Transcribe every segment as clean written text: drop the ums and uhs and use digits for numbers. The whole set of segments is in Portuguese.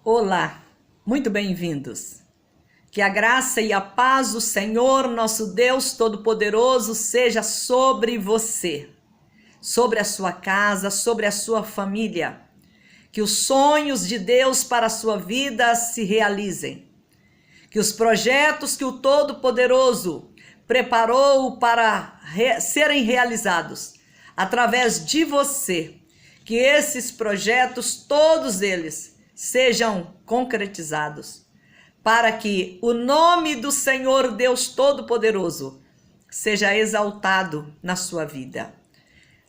Olá, muito bem-vindos. Que a graça e a paz do Senhor, nosso Deus Todo-Poderoso, seja sobre você, sobre a sua casa, sobre a sua família. Que os sonhos de Deus para a sua vida se realizem. Que os projetos que o Todo-Poderoso preparou para serem realizados através de você, que esses projetos, todos eles, sejam concretizados, para que o nome do Senhor Deus Todo-Poderoso seja exaltado na sua vida.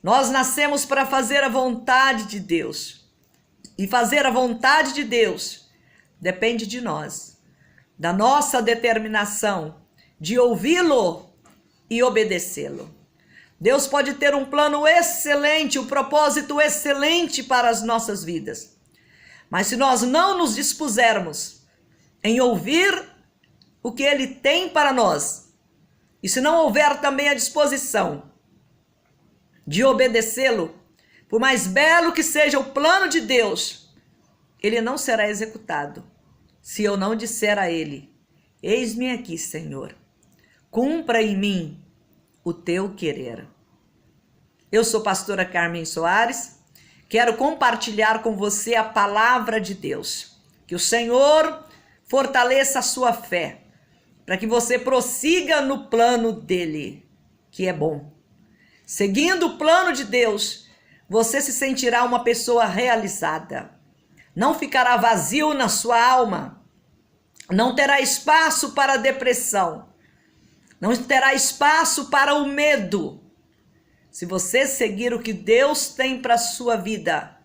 Nós nascemos para fazer a vontade de Deus, e fazer a vontade de Deus depende de nós, da nossa determinação de ouvi-lo e obedecê-lo. Deus pode ter um plano excelente, um propósito excelente para as nossas vidas. Mas se nós não nos dispusermos em ouvir o que Ele tem para nós, e se não houver também a disposição de obedecê-lo, por mais belo que seja o plano de Deus, ele não será executado, se eu não disser a Ele: eis-me aqui, Senhor, cumpra em mim o teu querer. Eu sou pastora Carmen Soares, quero compartilhar com você a palavra de Deus. Que o Senhor fortaleça a sua fé, para que você prossiga no plano dele, que é bom. Seguindo o plano de Deus, você se sentirá uma pessoa realizada. Não ficará vazio na sua alma. Não terá espaço para a depressão. Não terá espaço para o medo. Se você seguir o que Deus tem para a sua vida,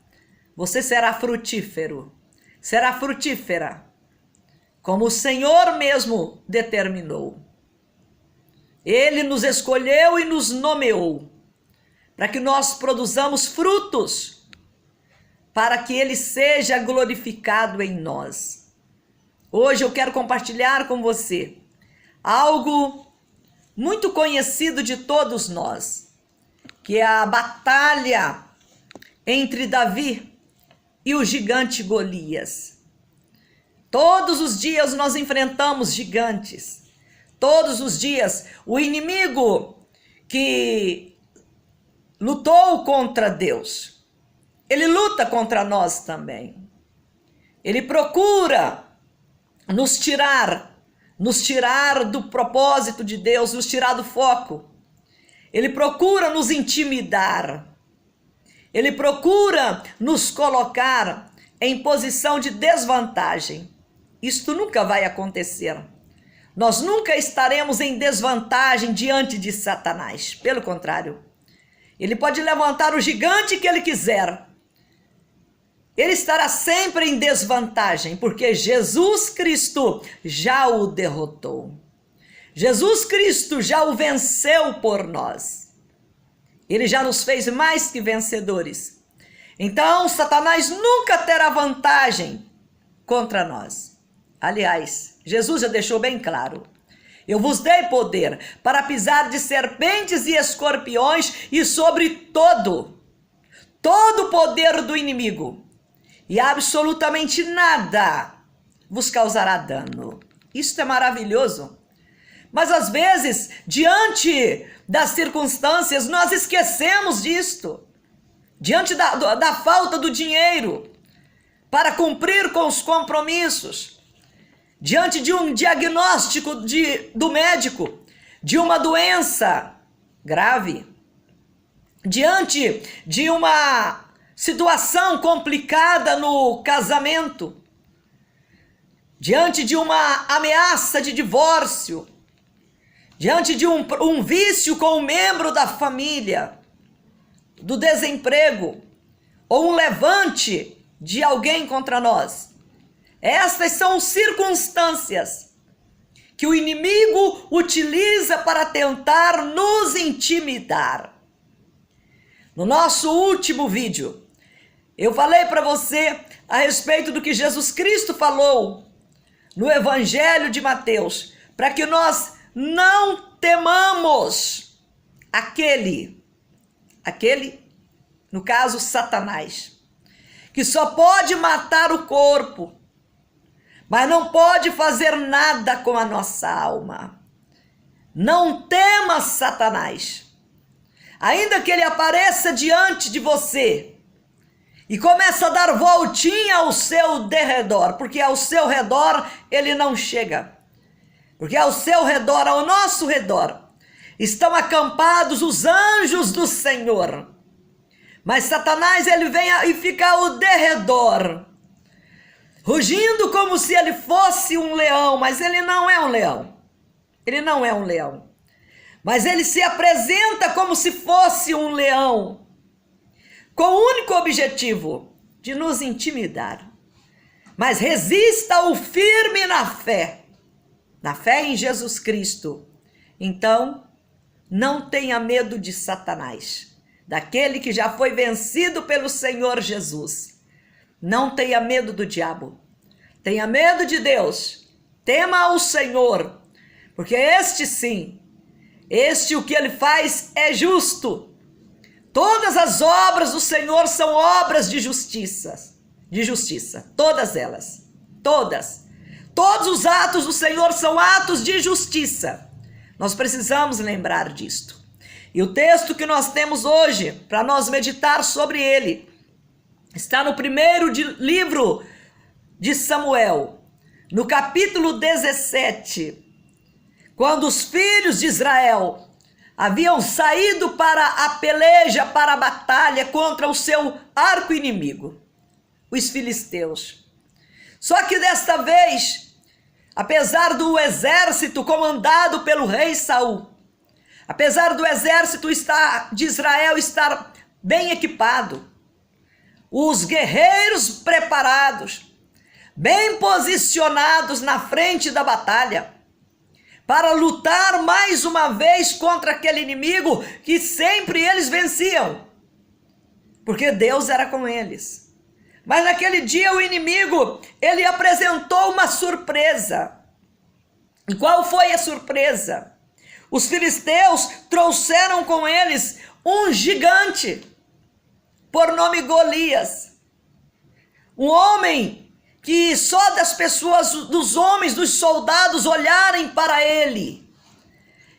você será frutífero, será frutífera, como o Senhor mesmo determinou. Ele nos escolheu e nos nomeou, para que nós produzamos frutos, para que Ele seja glorificado em nós. Hoje eu quero compartilhar com você algo muito conhecido de todos nós, que é a batalha entre Davi e o gigante Golias. Todos os dias nós enfrentamos gigantes. Todos os dias o inimigo que lutou contra Deus, ele luta contra nós também. Ele procura nos tirar do propósito de Deus, nos tirar do foco. Ele procura nos intimidar. Ele procura nos colocar em posição de desvantagem. Isto nunca vai acontecer. Nós nunca estaremos em desvantagem diante de Satanás. Pelo contrário, ele pode levantar o gigante que ele quiser. Ele estará sempre em desvantagem, porque Jesus Cristo já o derrotou. Jesus Cristo já o venceu por nós. Ele já nos fez mais que vencedores. Então, Satanás nunca terá vantagem contra nós. Aliás, Jesus já deixou bem claro: eu vos dei poder para pisar de serpentes e escorpiões e sobre todo o poder do inimigo, e absolutamente nada vos causará dano. Isso é maravilhoso. Mas às vezes, diante das circunstâncias, nós esquecemos disto. Diante da falta do dinheiro para cumprir com os compromissos, diante de um diagnóstico do médico, de uma doença grave, diante de uma situação complicada no casamento, diante de uma ameaça de divórcio, diante de um vício com um membro da família, do desemprego, ou um levante de alguém contra nós. Estas são circunstâncias que o inimigo utiliza para tentar nos intimidar. No nosso último vídeo, eu falei para você a respeito do que Jesus Cristo falou no Evangelho de Mateus, para que nós não temamos aquele, no caso Satanás, que só pode matar o corpo, mas não pode fazer nada com a nossa alma. Não temas Satanás. Ainda que ele apareça diante de você e comece a dar voltinha ao seu derredor, porque ao seu redor ele não chega. Porque ao seu redor, ao nosso redor, estão acampados os anjos do Senhor. Mas Satanás, ele vem e fica ao derredor, rugindo como se ele fosse um leão, mas ele não é um leão. Ele não é um leão. Mas ele se apresenta como se fosse um leão, com o único objetivo de nos intimidar. Mas resista-o firme na fé em Jesus Cristo. Então, não tenha medo de Satanás, daquele que já foi vencido pelo Senhor Jesus. Não tenha medo do diabo. Tenha medo de Deus. Tema o Senhor, porque este sim, o que ele faz é justo. Todas as obras do Senhor são obras de justiça, todas elas, todas. Todos os atos do Senhor são atos de justiça. Nós precisamos lembrar disto. E o texto que nós temos hoje, para nós meditar sobre ele, está no primeiro livro de Samuel, no capítulo 17, quando os filhos de Israel haviam saído para a peleja, para a batalha contra o seu arqui-inimigo, os filisteus. Só que desta vez, apesar do exército comandado pelo rei Saul, apesar do exército de Israel estar bem equipado, os guerreiros preparados, bem posicionados na frente da batalha, para lutar mais uma vez contra aquele inimigo que sempre eles venciam, porque Deus era com eles. Mas naquele dia o inimigo, ele apresentou uma surpresa. E qual foi a surpresa? Os filisteus trouxeram com eles um gigante, por nome Golias. Um homem que só das pessoas, dos homens, dos soldados olharem para ele,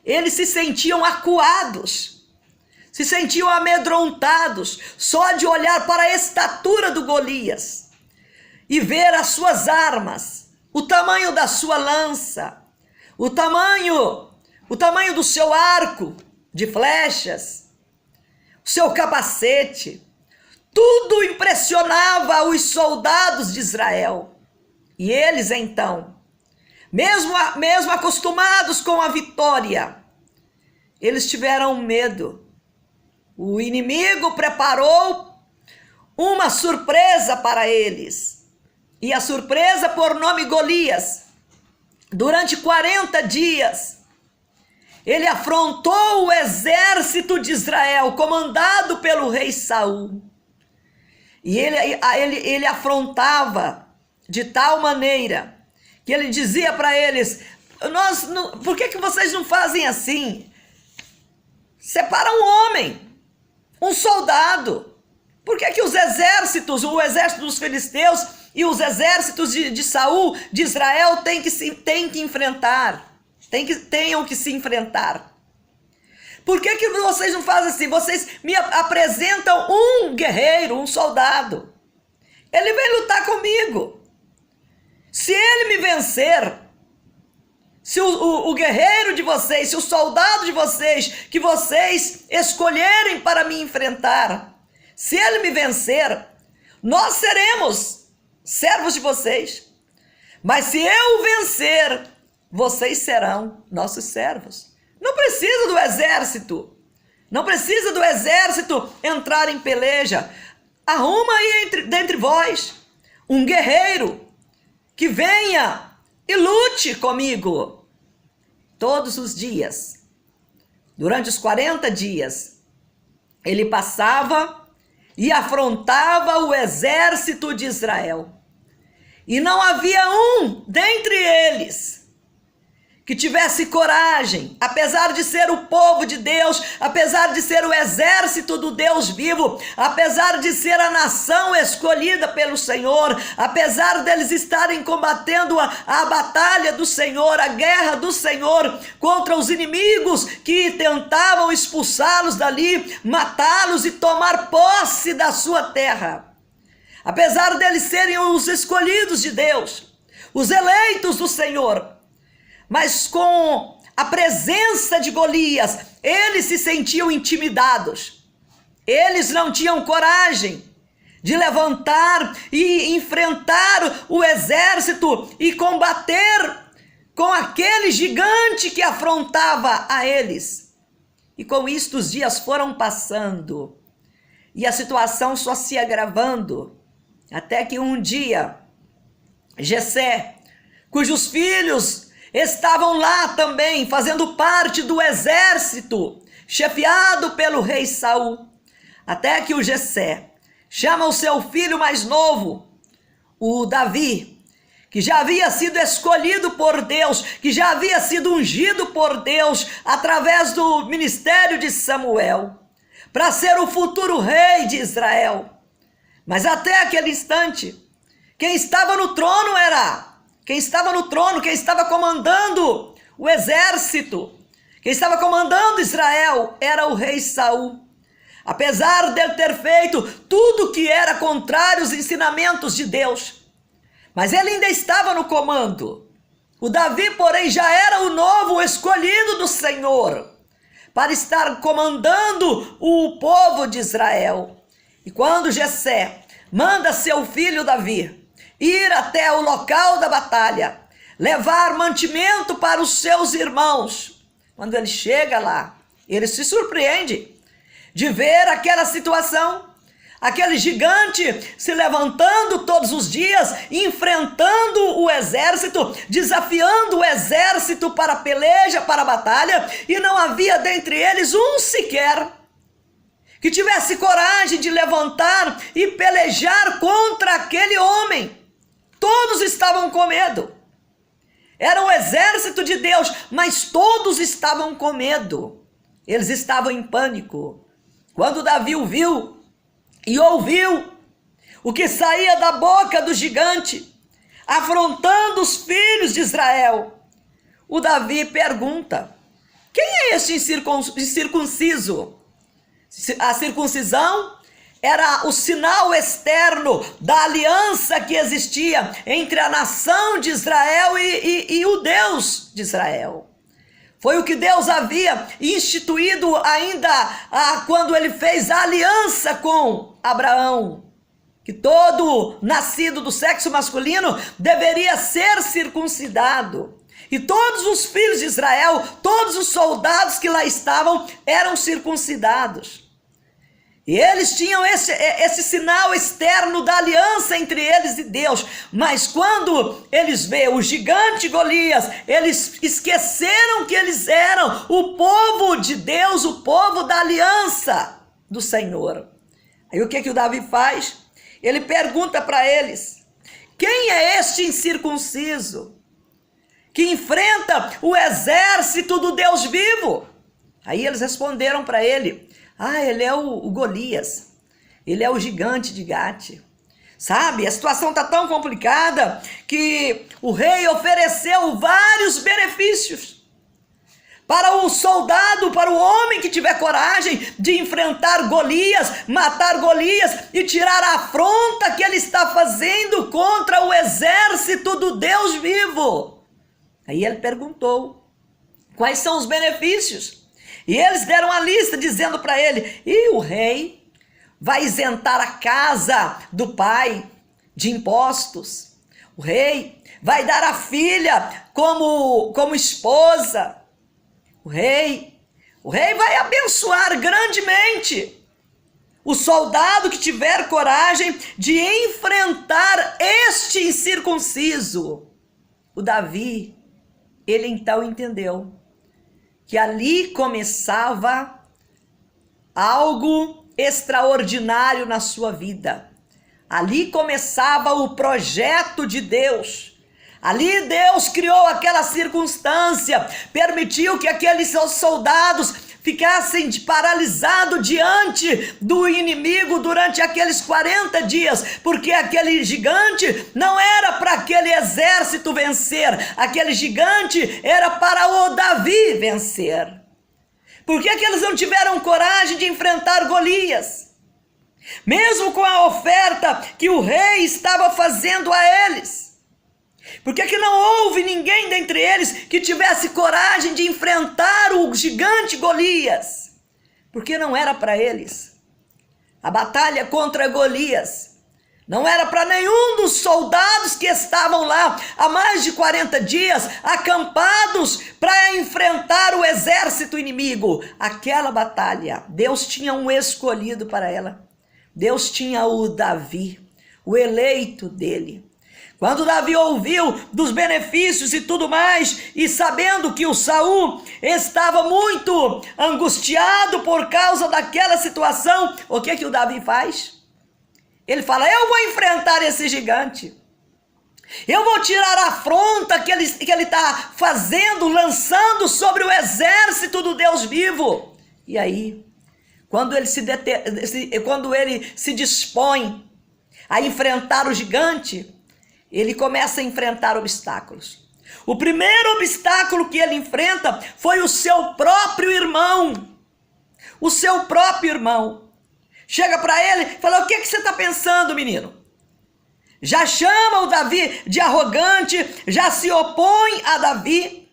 eles se sentiam acuados, se sentiam amedrontados, só de olhar para a estatura do Golias e ver as suas armas, o tamanho da sua lança, o tamanho do seu arco de flechas, o seu capacete. Tudo impressionava os soldados de Israel. E eles então, mesmo acostumados com a vitória, eles tiveram medo. O inimigo preparou uma surpresa para eles. E a surpresa por nome Golias. Durante 40 dias, ele afrontou o exército de Israel, comandado pelo rei Saul. E ele afrontava de tal maneira que ele dizia para eles: por que vocês não fazem assim? Separa um homem, um soldado. Por que os exércitos, o exército dos filisteus e os exércitos de Saul, de Israel, tenham que se enfrentar? Por que vocês não fazem assim? Vocês me apresentam um guerreiro, um soldado. Ele vem lutar comigo. Se ele me vencer, se o guerreiro de vocês, se o soldado de vocês, que vocês escolherem para me enfrentar, se ele me vencer, nós seremos servos de vocês. Mas se eu vencer, vocês serão nossos servos. Não precisa do exército. Não precisa do exército entrar em peleja. Arruma aí dentre vós um guerreiro que venha e lute comigo. Todos os dias, durante os 40 dias, ele passava e afrontava o exército de Israel. E não havia um dentre eles que tivesse coragem, apesar de ser o povo de Deus, apesar de ser o exército do Deus vivo, apesar de ser a nação escolhida pelo Senhor, apesar deles estarem combatendo a batalha do Senhor, a guerra do Senhor contra os inimigos que tentavam expulsá-los dali, matá-los e tomar posse da sua terra. Apesar deles serem os escolhidos de Deus, os eleitos do Senhor, mas com a presença de Golias, eles se sentiam intimidados. Eles não tinham coragem de levantar e enfrentar o exército e combater com aquele gigante que afrontava a eles. E com isto os dias foram passando e a situação só se agravando, até que um dia Jessé, cujos filhos estavam lá também, fazendo parte do exército, chefiado pelo rei Saul, até que o Jessé chama o seu filho mais novo, o Davi, que já havia sido escolhido por Deus, que já havia sido ungido por Deus através do ministério de Samuel, para ser o futuro rei de Israel. Mas até aquele instante, quem estava no trono quem estava comandando o exército, quem estava comandando Israel era o rei Saul. Apesar dele ter feito tudo que era contrário aos ensinamentos de Deus, mas ele ainda estava no comando. O Davi, porém, já era o novo escolhido do Senhor para estar comandando o povo de Israel. E quando Jessé manda seu filho Davi ir até o local da batalha, levar mantimento para os seus irmãos, quando ele chega lá, ele se surpreende de ver aquela situação, aquele gigante se levantando todos os dias, enfrentando o exército, desafiando o exército para a peleja, para a batalha, e não havia dentre eles um sequer que tivesse coragem de levantar e pelejar contra aquele homem. Todos estavam com medo. Era o exército de Deus, mas todos estavam com medo. Eles estavam em pânico. Quando Davi viu e ouviu o que saía da boca do gigante, afrontando os filhos de Israel, o Davi pergunta: quem é este incircunciso? A circuncisão era o sinal externo da aliança que existia entre a nação de Israel e o Deus de Israel. Foi o que Deus havia instituído ainda quando ele fez a aliança com Abraão, que todo nascido do sexo masculino deveria ser circuncidado. E todos os filhos de Israel, todos os soldados que lá estavam, eram circuncidados. E eles tinham esse sinal externo da aliança entre eles e Deus. Mas quando eles veem o gigante Golias, eles esqueceram que eles eram o povo de Deus, o povo da aliança do Senhor. Aí o que o Davi faz? Ele pergunta para eles: quem é este incircunciso que enfrenta o exército do Deus vivo? Aí eles responderam para ele: ele é o Golias, ele é o gigante de Gate. Sabe, a situação está tão complicada que o rei ofereceu vários benefícios para o soldado, para o homem que tiver coragem de enfrentar Golias, matar Golias e tirar a afronta que ele está fazendo contra o exército do Deus vivo. Aí ele perguntou: quais são os benefícios? E eles deram a lista dizendo para ele: e o rei vai isentar a casa do pai de impostos. O rei vai dar a filha como esposa. O rei vai abençoar grandemente o soldado que tiver coragem de enfrentar este incircunciso. O Davi, ele então entendeu que ali começava algo extraordinário na sua vida. Ali começava o projeto de Deus. Ali Deus criou aquela circunstância, permitiu que aqueles soldados ficassem paralisados diante do inimigo durante aqueles 40 dias, porque aquele gigante não era para aquele exército vencer, aquele gigante era para o Davi vencer. Por que eles não tiveram coragem de enfrentar Golias? Mesmo com a oferta que o rei estava fazendo a eles. Por que não houve ninguém dentre eles que tivesse coragem de enfrentar o gigante Golias? Porque não era para eles. A batalha contra Golias não era para nenhum dos soldados que estavam lá há mais de 40 dias, acampados para enfrentar o exército inimigo. Aquela batalha, Deus tinha um escolhido para ela. Deus tinha o Davi, o eleito dele. Quando Davi ouviu dos benefícios e tudo mais, e sabendo que o Saul estava muito angustiado por causa daquela situação, o que o Davi faz? Ele fala: eu vou enfrentar esse gigante. Eu vou tirar a afronta que ele está fazendo, lançando sobre o exército do Deus vivo. E aí, quando ele se dispõe a enfrentar o gigante, ele começa a enfrentar obstáculos. O primeiro obstáculo que ele enfrenta foi o seu próprio irmão. O seu próprio irmão. Chega para ele e fala: o que você está pensando, menino? Já chama o Davi de arrogante, já se opõe a Davi,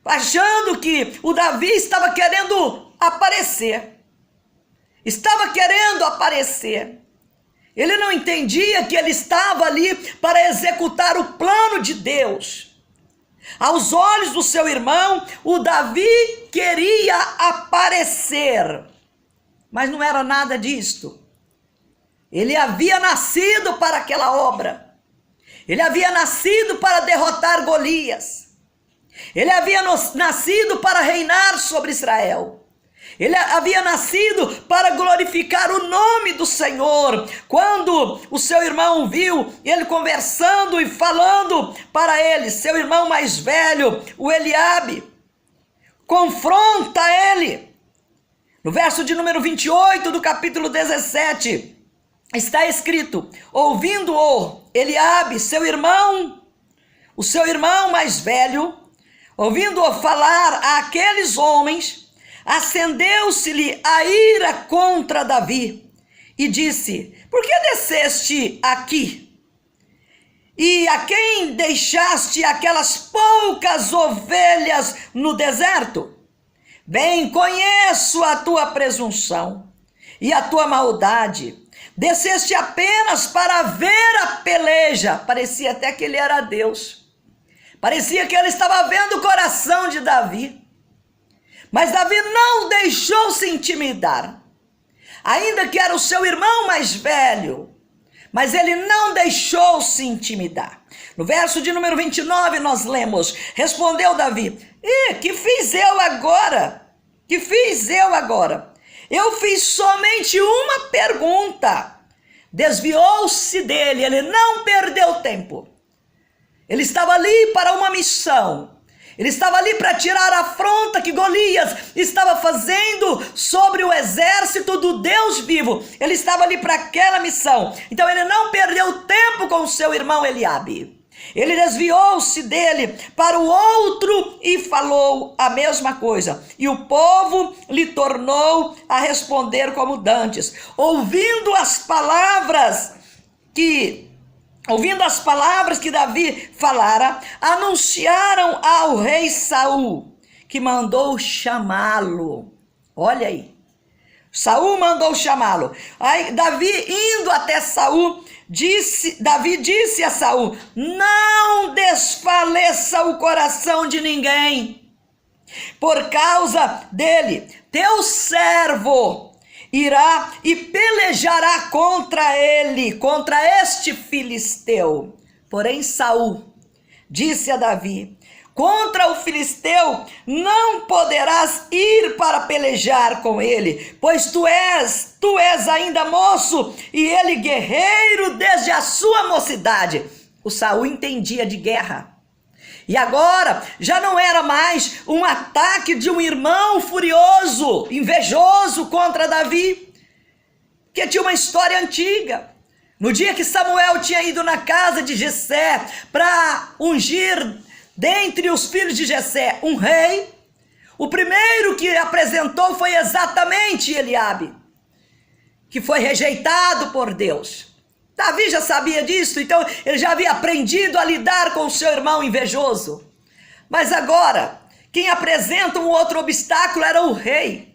achando que o Davi estava querendo aparecer. Estava querendo aparecer. Ele não entendia que ele estava ali para executar o plano de Deus. Aos olhos do seu irmão, o Davi queria aparecer, mas não era nada disto. Ele havia nascido para aquela obra. Ele havia nascido para derrotar Golias. Ele havia nascido para reinar sobre Israel. Ele havia nascido para glorificar o nome do Senhor. Quando o seu irmão viu ele conversando e falando para ele, seu irmão mais velho, o Eliabe, confronta ele. No verso de número 28 do capítulo 17, está escrito: ouvindo-o Eliabe, seu irmão, o seu irmão mais velho, ouvindo-o falar àqueles homens, acendeu-se-lhe a ira contra Davi e disse: por que desceste aqui? E a quem deixaste aquelas poucas ovelhas no deserto? Bem conheço a tua presunção e a tua maldade. Desceste apenas para ver a peleja. Parecia até que ele era Deus. Parecia que ele estava vendo o coração de Davi. Mas Davi não deixou se intimidar, ainda que era o seu irmão mais velho, mas ele não deixou se intimidar. No verso de número 29 nós lemos: respondeu Davi: que fiz eu agora? Que fiz eu agora? Eu fiz somente uma pergunta. Desviou-se dele, ele não perdeu tempo. Ele estava ali para uma missão. Ele estava ali para tirar a afronta que Golias estava fazendo sobre o exército do Deus vivo. Ele estava ali para aquela missão. Então ele não perdeu tempo com o seu irmão Eliabe. Ele desviou-se dele para o outro e falou a mesma coisa. E o povo lhe tornou a responder como dantes. Ouvindo as palavras que Davi falara, anunciaram ao rei Saul, que mandou chamá-lo. Olha aí, Saul mandou chamá-lo. Aí Davi, indo até Saul, Davi disse a Saul: não desfaleça o coração de ninguém por causa dele. Teu servo irá e pelejará contra ele, contra este filisteu. Porém Saul disse a Davi: contra o filisteu não poderás ir para pelejar com ele, pois tu és ainda moço e ele guerreiro desde a sua mocidade. O Saul entendia de guerra. E agora já não era mais um ataque de um irmão furioso, invejoso contra Davi, que tinha uma história antiga. No dia que Samuel tinha ido na casa de Jessé para ungir dentre os filhos de Jessé um rei, o primeiro que apresentou foi exatamente Eliabe, que foi rejeitado por Deus. Davi já sabia disso, então ele já havia aprendido a lidar com o seu irmão invejoso. Mas agora, quem apresenta um outro obstáculo era o rei.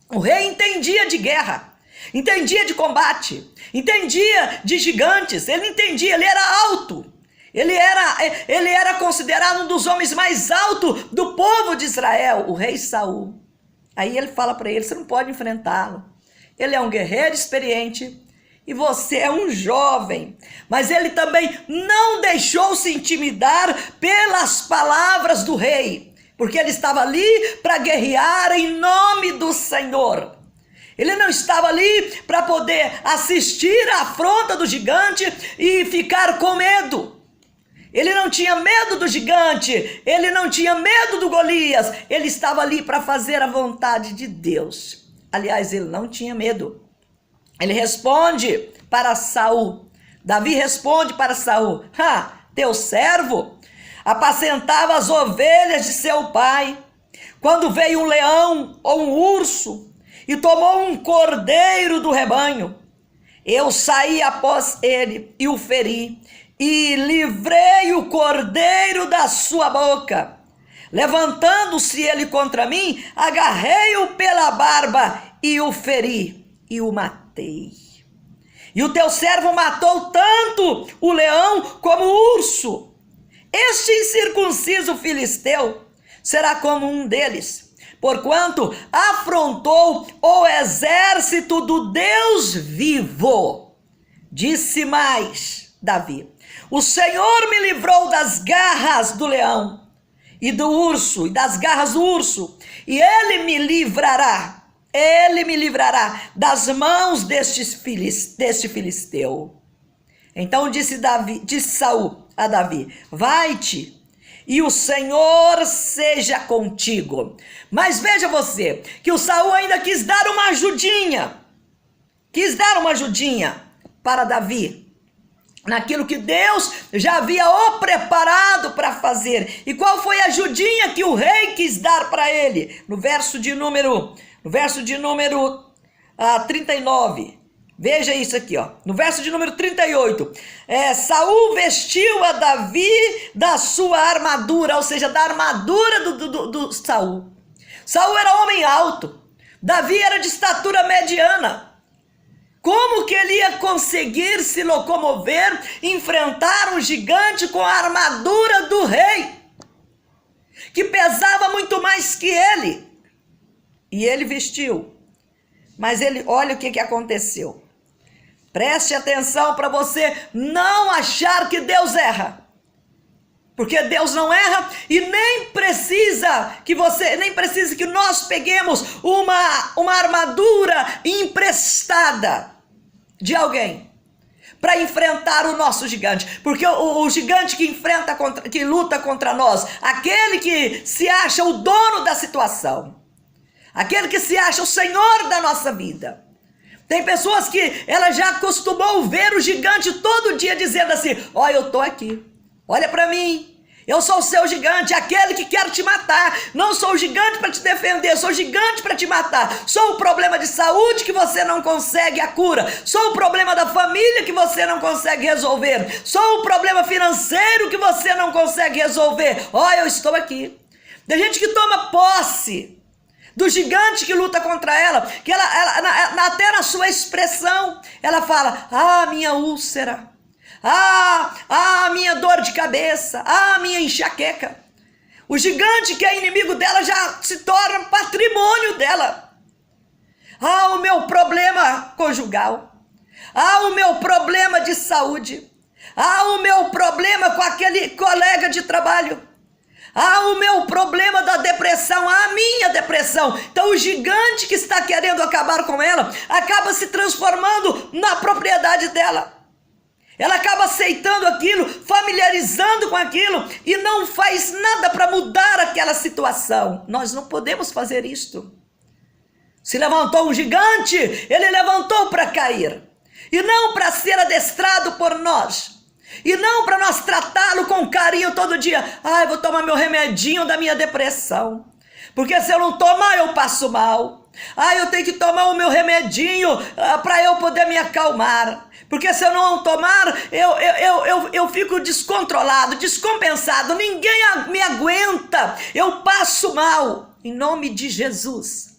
O rei entendia de guerra, entendia de combate, entendia de gigantes, ele entendia, ele era alto. Ele era considerado um dos homens mais altos do povo de Israel, o rei Saul. Aí ele fala para ele, você não pode enfrentá-lo. Ele é um guerreiro experiente e você é um jovem. Mas ele também não deixou se intimidar pelas palavras do rei, porque ele estava ali para guerrear em nome do Senhor. Ele não estava ali para poder assistir à afronta do gigante e ficar com medo. Ele não tinha medo do gigante, ele não tinha medo do Golias, ele estava ali para fazer a vontade de Deus. Aliás, ele não tinha medo. Ele responde para Saul. Davi responde para Saul: teu servo apacentava as ovelhas de seu pai, quando veio um leão ou um urso e tomou um cordeiro do rebanho. Eu saí após ele e o feri, e livrei o cordeiro da sua boca. Levantando-se ele contra mim, agarrei-o pela barba e o feri e o matei. E o teu servo matou tanto o leão como o urso. Este incircunciso filisteu será como um deles, porquanto afrontou o exército do Deus vivo. Disse mais Davi: o Senhor me livrou das garras do leão e do urso, e das garras do urso, e ele me livrará das mãos deste filisteu. Então disse Saul a Davi: vai-te, e o Senhor seja contigo. Mas veja você, que o Saul ainda quis dar uma ajudinha para Davi, naquilo que Deus já havia o preparado para fazer. E qual foi a ajudinha que o rei quis dar para ele? No verso de número 39. Veja isso aqui, ó. No verso de número 38. Saul vestiu a Davi da sua armadura, ou seja, da armadura do Saul. Saul era homem alto, Davi era de estatura mediana. Como que ele ia conseguir se locomover, enfrentar um gigante com a armadura do rei, que pesava muito mais que ele? E ele vestiu. Mas olha o que aconteceu. Preste atenção para você não achar que Deus erra. Porque Deus não erra e nem precisa que nós peguemos uma armadura emprestada de alguém para enfrentar o nosso gigante. Porque o gigante que luta contra nós, aquele que se acha o dono da situação, aquele que se acha o senhor da nossa vida. Tem pessoas que ela já acostumou ver o gigante todo dia dizendo assim: olha, eu tô aqui, olha para mim, eu sou o seu gigante, aquele que quer te matar. Não sou o gigante para te defender, sou o gigante para te matar. Sou o problema de saúde que você não consegue a cura. Sou o problema da família que você não consegue resolver. Sou o problema financeiro que você não consegue resolver. Olha, eu estou aqui. Tem gente que toma posse do gigante que luta contra ela, que ela até na sua expressão, ela fala: minha úlcera, minha dor de cabeça, minha enxaqueca. O gigante que é inimigo dela já se torna patrimônio dela. O meu problema conjugal, o meu problema de saúde, o meu problema com aquele colega de trabalho, o meu problema da depressão, a minha depressão. Então o gigante que está querendo acabar com ela acaba se transformando na propriedade dela. Ela acaba aceitando aquilo, familiarizando com aquilo e não faz nada para mudar aquela situação. Nós não podemos fazer isto. Se levantou um gigante, ele levantou para cair. E não para ser adestrado por nós. E não para nós tratá-lo com carinho todo dia. Vou tomar meu remedinho da minha depressão. Porque se eu não tomar, eu passo mal. Eu tenho que tomar o meu remedinho para eu poder me acalmar. Porque se eu não tomar, eu fico descontrolado, descompensado. Ninguém me aguenta. Eu passo mal. Em nome de Jesus.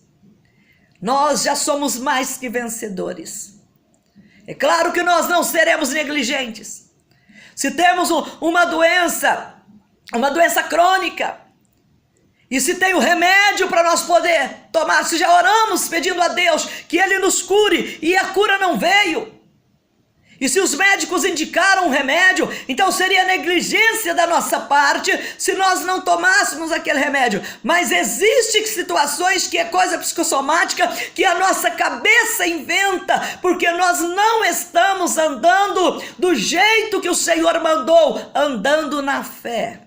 Nós já somos mais que vencedores. É claro que nós não seremos negligentes. Se temos uma doença crônica, e se tem o remédio para nós poder tomar, se já oramos pedindo a Deus que Ele nos cure e a cura não veio, e se os médicos indicaram um remédio, então seria negligência da nossa parte se nós não tomássemos aquele remédio. Mas existem situações que é coisa psicossomática que a nossa cabeça inventa, porque nós não estamos andando do jeito que o Senhor mandou, andando na fé.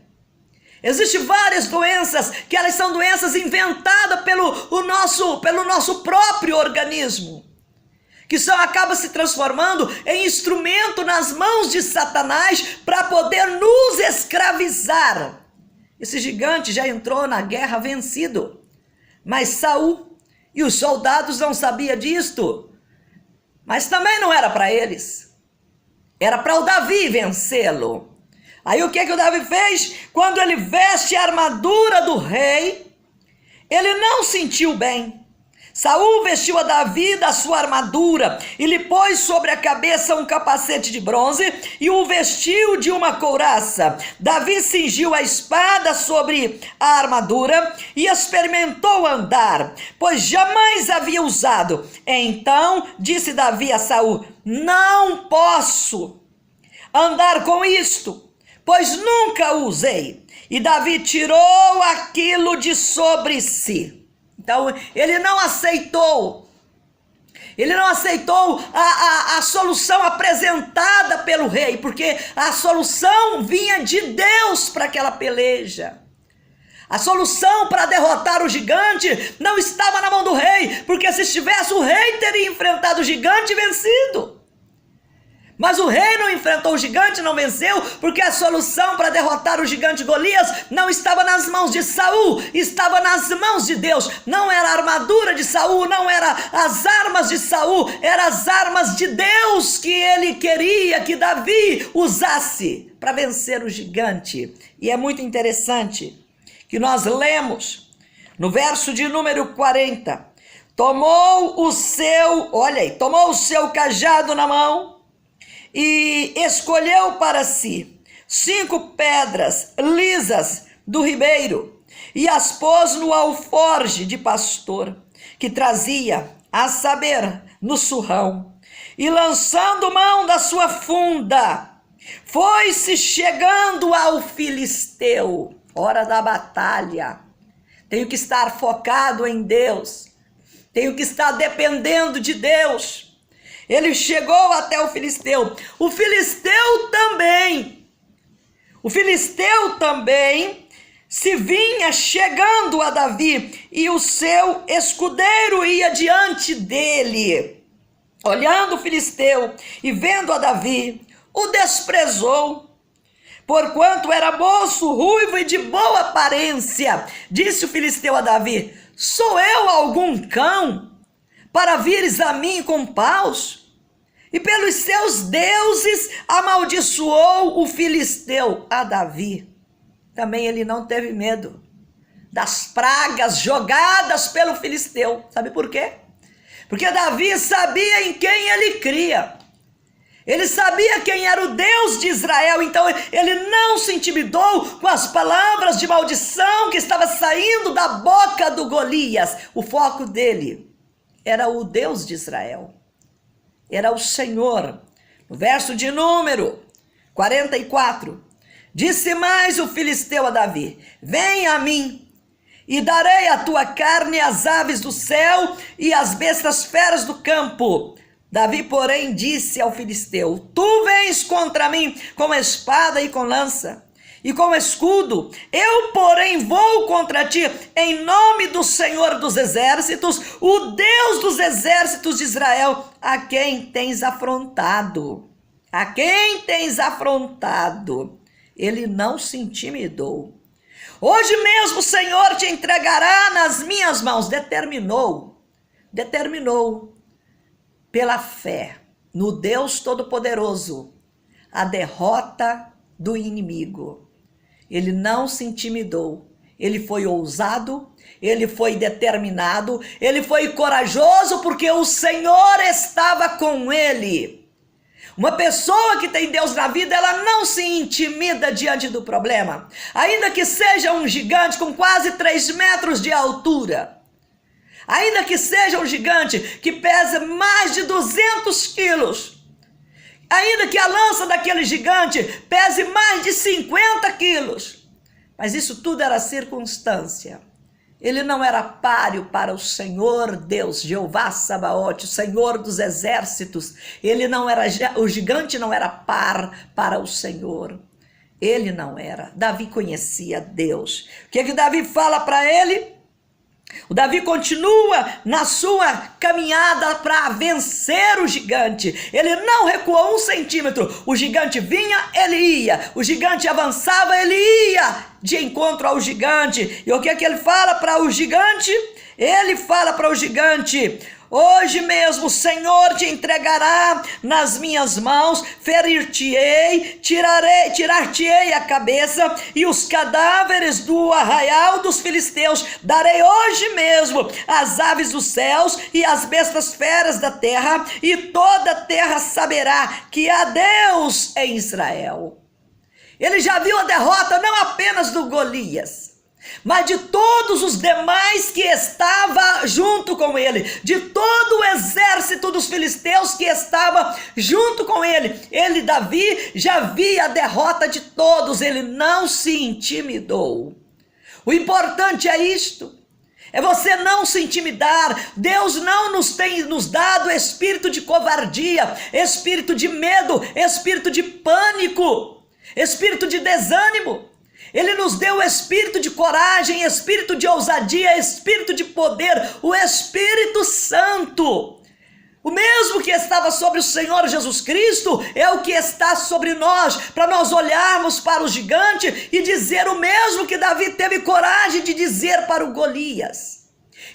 Existem várias doenças que elas são doenças inventadas pelo nosso próprio organismo, que acaba se transformando em instrumento nas mãos de Satanás para poder nos escravizar. Esse gigante já entrou na guerra vencido, mas Saul e os soldados não sabiam disto, mas também não era para eles, era para o Davi vencê-lo. Aí o que o Davi fez? Quando ele veste a armadura do rei, ele não sentiu bem. Saul vestiu a Davi da sua armadura e lhe pôs sobre a cabeça um capacete de bronze e o vestiu de uma couraça. Davi cingiu a espada sobre a armadura e experimentou andar, pois jamais havia usado. Então disse Davi a Saul: não posso andar com isto, pois nunca o usei. E Davi tirou aquilo de sobre si. Então, ele não aceitou a solução apresentada pelo rei, porque a solução vinha de Deus para aquela peleja. A solução para derrotar o gigante não estava na mão do rei, porque se estivesse, o rei teria enfrentado o gigante e vencido. Mas o rei não enfrentou o gigante, não venceu, porque a solução para derrotar o gigante Golias não estava nas mãos de Saul, estava nas mãos de Deus. Não era a armadura de Saul, não era as armas de Saul, eram as armas de Deus que ele queria que Davi usasse para vencer o gigante. E é muito interessante que nós lemos no verso de número 40, tomou o seu cajado na mão, e escolheu para si 5 pedras lisas do ribeiro e as pôs no alforje de pastor que trazia, a saber, no surrão, e lançando mão da sua funda, foi-se chegando ao filisteu. Hora da batalha. Tenho que estar focado em Deus, tenho que estar dependendo de Deus. Ele chegou até o filisteu. O filisteu também se vinha chegando a Davi, e o seu escudeiro ia diante dele. Olhando o filisteu e vendo a Davi, o desprezou, porquanto era moço, ruivo e de boa aparência. Disse o filisteu a Davi: sou eu algum cão, para vires a mim com paus? E pelos seus deuses amaldiçoou o filisteu a Davi. Também ele não teve medo das pragas jogadas pelo filisteu. Sabe por quê? Porque Davi sabia em quem ele cria. Ele sabia quem era o Deus de Israel, então ele não se intimidou com as palavras de maldição que estava saindo da boca do Golias. O foco dele era o Deus de Israel, era o Senhor. No verso de número 44, disse mais o filisteu a Davi: vem a mim, e darei a tua carne às aves do céu e às bestas feras do campo. Davi, porém, disse ao filisteu: tu vens contra mim com espada e com lança e com escudo, eu, porém, vou contra ti em nome do Senhor dos exércitos, o Deus dos exércitos de Israel, a quem tens afrontado. A quem tens afrontado. Ele não se intimidou. Hoje mesmo o Senhor te entregará nas minhas mãos. Determinou pela fé no Deus Todo-Poderoso a derrota do inimigo. Ele não se intimidou. Ele foi ousado, ele foi determinado, ele foi corajoso porque o Senhor estava com ele. Uma pessoa que tem Deus na vida, ela não se intimida diante do problema. Ainda que seja um gigante com quase 3 metros de altura. Ainda que seja um gigante que pesa mais de 200 quilos. Ainda que a lança daquele gigante pese mais de 50 quilos. Mas isso tudo era circunstância. Ele não era páreo para o Senhor Deus, Jeová Sabaote, o Senhor dos exércitos. O gigante não era par para o Senhor. Ele não era. Davi conhecia Deus. O que Davi fala para ele? O Davi continua na sua caminhada para vencer o gigante. Ele não recuou 1 centímetro. O gigante vinha, ele ia. O gigante avançava, ele ia de encontro ao gigante. E o que é que ele fala para o gigante? Ele fala para o gigante: hoje mesmo o Senhor te entregará nas minhas mãos, ferir-te-ei, tirar-te-ei a cabeça e os cadáveres do arraial dos filisteus darei hoje mesmo às aves dos céus e às bestas feras da terra, e toda a terra saberá que há Deus em Israel. Ele já viu a derrota não apenas do Golias, mas de todos os demais que estava junto com ele, de todo o exército dos filisteus que estava junto com ele. Ele, Davi, já via a derrota de todos, ele não se intimidou. O importante é isto, é você não se intimidar. Deus não nos tem nos dado espírito de covardia, espírito de medo, espírito de pânico, espírito de desânimo. Ele nos deu o espírito de coragem, espírito de ousadia, espírito de poder, o Espírito Santo. O mesmo que estava sobre o Senhor Jesus Cristo é o que está sobre nós, para nós olharmos para o gigante e dizer o mesmo que Davi teve coragem de dizer para o Golias.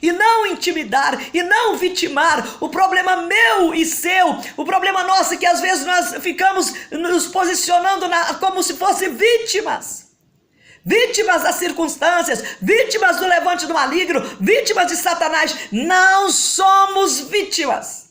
E não intimidar, e não vitimar. O problema meu e seu, o problema nosso é que às vezes nós ficamos nos posicionando como se fossem vítimas. Vítimas das circunstâncias, vítimas do levante do maligno, vítimas de Satanás. Não somos vítimas.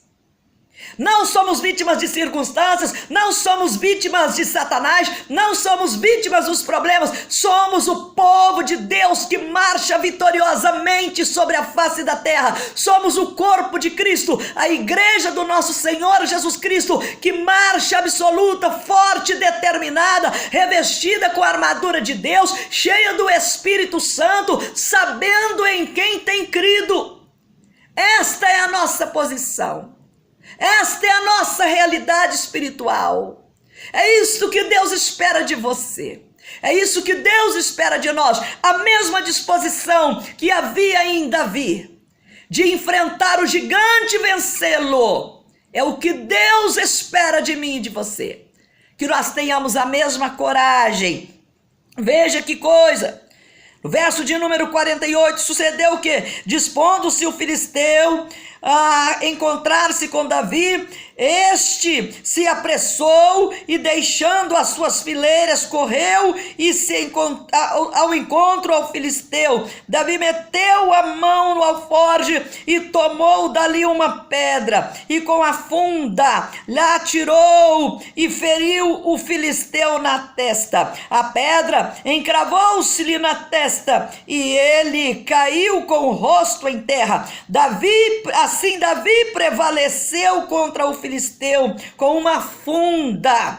Não somos vítimas de circunstâncias, não somos vítimas de Satanás, não somos vítimas dos problemas. Somos o povo de Deus que marcha vitoriosamente sobre a face da terra. Somos o corpo de Cristo, a igreja do nosso Senhor Jesus Cristo, que marcha absoluta, forte, determinada, revestida com a armadura de Deus, cheia do Espírito Santo, sabendo em quem tem crido. Esta é a nossa posição. Esta é a nossa realidade espiritual. É isso que Deus espera de você. É isso que Deus espera de nós. A mesma disposição que havia em Davi, de enfrentar o gigante e vencê-lo, é o que Deus espera de mim e de você. Que nós tenhamos a mesma coragem. Veja que coisa. No verso de número 48, sucedeu o quê? Dispondo-se o filisteu a encontrar-se com Davi, este se apressou e, deixando as suas fileiras, correu e ao encontro ao filisteu. Davi meteu a mão no alforje e tomou dali uma pedra, e com a funda lá atirou e feriu o filisteu na testa. A pedra encravou-se-lhe na testa e ele caiu com o rosto em terra. Assim Davi prevaleceu contra o filisteu com uma funda,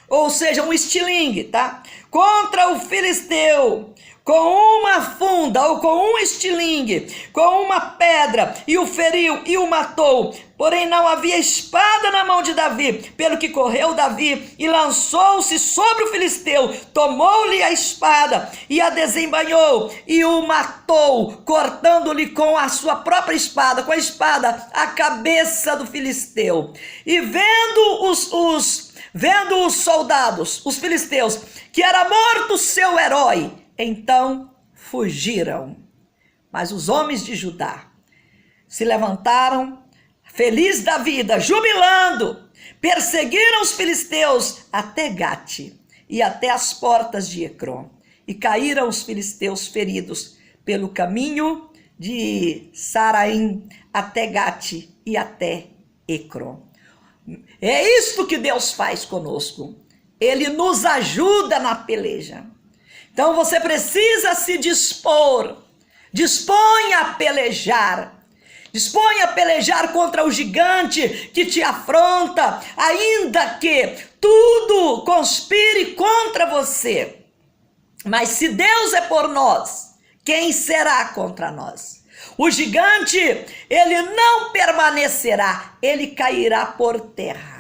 ou seja, um estilingue, tá? Contra o filisteu, com uma funda ou com um estilingue, com uma pedra, e o feriu e o matou. Porém não havia espada na mão de Davi, pelo que correu Davi e lançou-se sobre o filisteu, tomou-lhe a espada e a desembainhou e o matou, cortando-lhe com a sua própria espada, com a espada, a cabeça do filisteu. E vendo os soldados, os filisteus, que era morto seu herói, então fugiram. Mas os homens de Judá se levantaram, feliz da vida, jubilando, perseguiram os filisteus até Gate e até as portas de Ecrom. E caíram os filisteus feridos pelo caminho de Saraim até Gate e até Ecrom. É isto que Deus faz conosco. Ele nos ajuda na peleja. Então você precisa se dispor. Disponha a pelejar. Disponha a pelejar contra o gigante que te afronta, ainda que tudo conspire contra você. Mas se Deus é por nós, quem será contra nós? O gigante, ele não permanecerá, ele cairá por terra.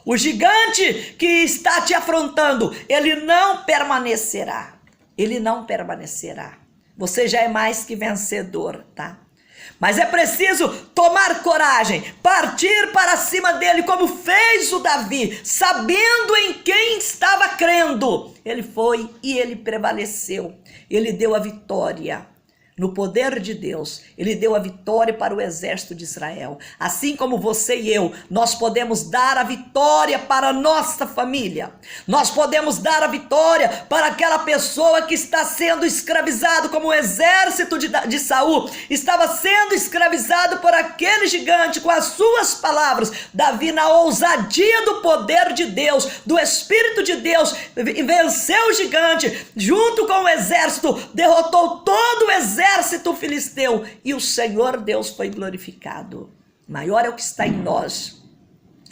O gigante que está te afrontando, ele não permanecerá. Ele não permanecerá. Você já é mais que vencedor, tá? Mas é preciso tomar coragem, partir para cima dele, como fez o Davi, sabendo em quem estava crendo. Ele foi e ele prevaleceu. Ele deu a vitória. No poder de Deus, ele deu a vitória para o exército de Israel. Assim como você e eu, nós podemos dar a vitória para a nossa família. Nós podemos dar a vitória para aquela pessoa que está sendo escravizado, como o exército de Saul estava sendo escravizado por aquele gigante. Com as suas palavras, Davi, na ousadia do poder de Deus, do Espírito de Deus, venceu o gigante, junto com o exército, derrotou todo o exército filisteu, e o Senhor Deus foi glorificado. Maior é o que está em nós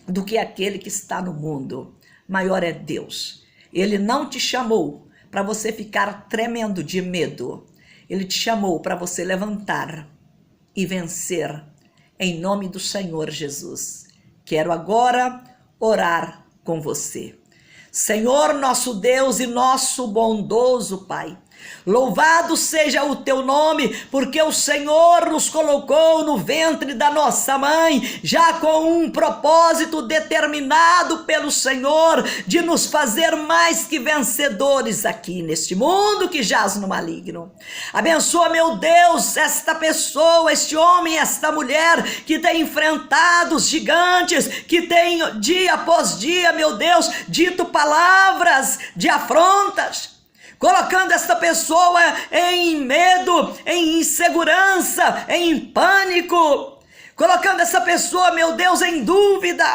do que aquele que está no mundo. Maior é Deus. Ele não te chamou para você ficar tremendo de medo. Ele te chamou para você levantar e vencer em nome do Senhor Jesus. Quero agora orar com você. Senhor, nosso Deus e nosso bondoso Pai, louvado seja o teu nome, porque o Senhor nos colocou no ventre da nossa mãe, já com um propósito determinado pelo Senhor, de nos fazer mais que vencedores aqui neste mundo que jaz no maligno. Abençoa, meu Deus, esta pessoa, este homem, esta mulher que tem enfrentado os gigantes, que tem dia após dia, meu Deus, dito palavras de afrontas, colocando esta pessoa em medo, em insegurança, em pânico, colocando essa pessoa, meu Deus, em dúvida,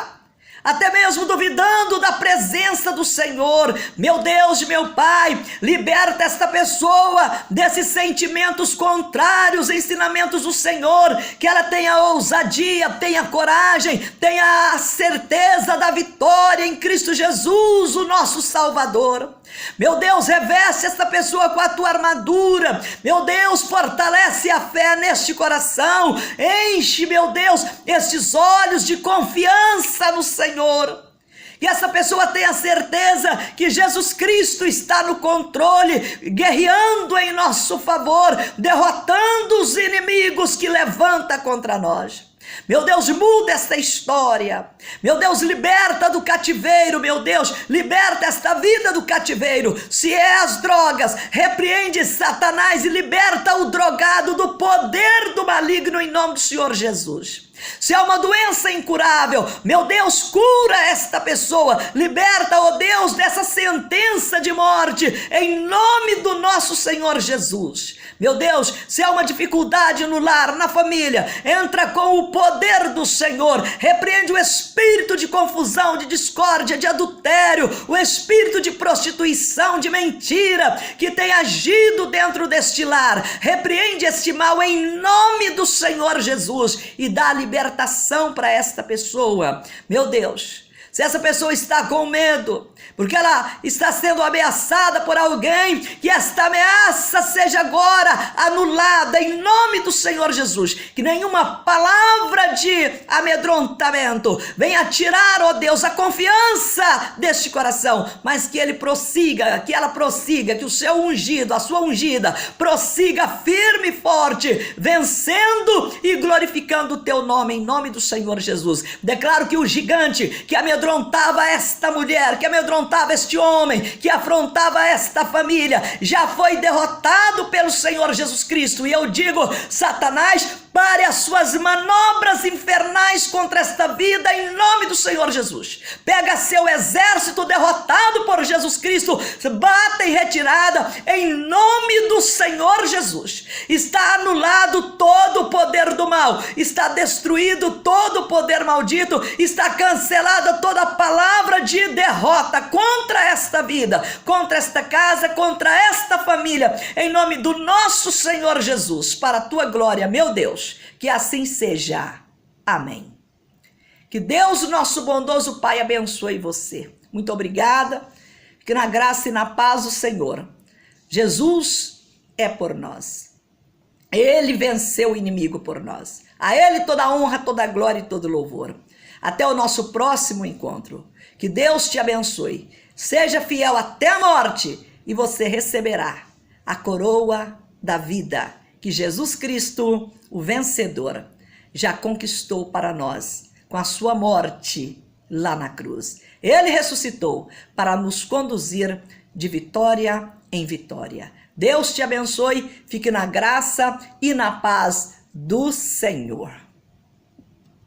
até mesmo duvidando da presença do Senhor. Meu Deus, meu Pai, liberta esta pessoa desses sentimentos contrários, ensinamentos do Senhor, que ela tenha ousadia, tenha coragem, tenha a certeza da vitória em Cristo Jesus, o nosso Salvador. Meu Deus, reveste esta pessoa com a tua armadura. Meu Deus, fortalece a fé neste coração. Enche, meu Deus, estes olhos de confiança no Senhor. E essa pessoa tenha certeza que Jesus Cristo está no controle, guerreando em nosso favor, derrotando os inimigos que levanta contra nós. Meu Deus, muda esta história. Meu Deus, liberta do cativeiro. Meu Deus, liberta esta vida do cativeiro. Se é as drogas, repreende Satanás e liberta o drogado do poder do maligno em nome do Senhor Jesus. Se é uma doença incurável, meu Deus, cura esta pessoa, liberta, ó Deus, dessa sentença de morte, em nome do nosso Senhor Jesus. Meu Deus, se há uma dificuldade no lar, na família, entra com o poder do Senhor, repreende o espírito de confusão, de discórdia, de adultério, o espírito de prostituição, de mentira, que tem agido dentro deste lar, repreende este mal em nome do Senhor Jesus e dá libertação para esta pessoa. Meu Deus, Se essa pessoa está com medo, porque ela está sendo ameaçada por alguém, que esta ameaça seja agora anulada em nome do Senhor Jesus. Que nenhuma palavra de amedrontamento venha tirar, ó Deus, a confiança deste coração, mas que ele prossiga, que ela prossiga, que o seu ungido, a sua ungida, prossiga firme e forte, vencendo e glorificando o teu nome, em nome do Senhor Jesus. Declaro que o gigante que amedrontava esta mulher, que amedrontava este homem, que afrontava esta família, já foi derrotado pelo Senhor Jesus Cristo. E eu digo: Satanás, pare as suas manobras infernais contra esta vida em nome do Senhor Jesus. Pega seu exército derrotado por Jesus Cristo, bata em retirada em nome do Senhor Jesus. Está anulado todo o poder do mal, está destruído todo o poder maldito, está cancelada toda a palavra de derrota contra esta vida, contra esta casa, contra esta família, em nome do nosso Senhor Jesus, para a tua glória, meu Deus. Que assim seja. Amém. Que Deus, nosso bondoso Pai, abençoe você. Muito obrigada. Que na graça e na paz do Senhor. Jesus é por nós. Ele venceu o inimigo por nós. A Ele toda a honra, toda a glória e todo louvor. Até o nosso próximo encontro. Que Deus te abençoe. Seja fiel até a morte e você receberá a coroa da vida que Jesus Cristo, o vencedor, já conquistou para nós com a sua morte lá na cruz. Ele ressuscitou para nos conduzir de vitória em vitória. Deus te abençoe, fique na graça e na paz do Senhor.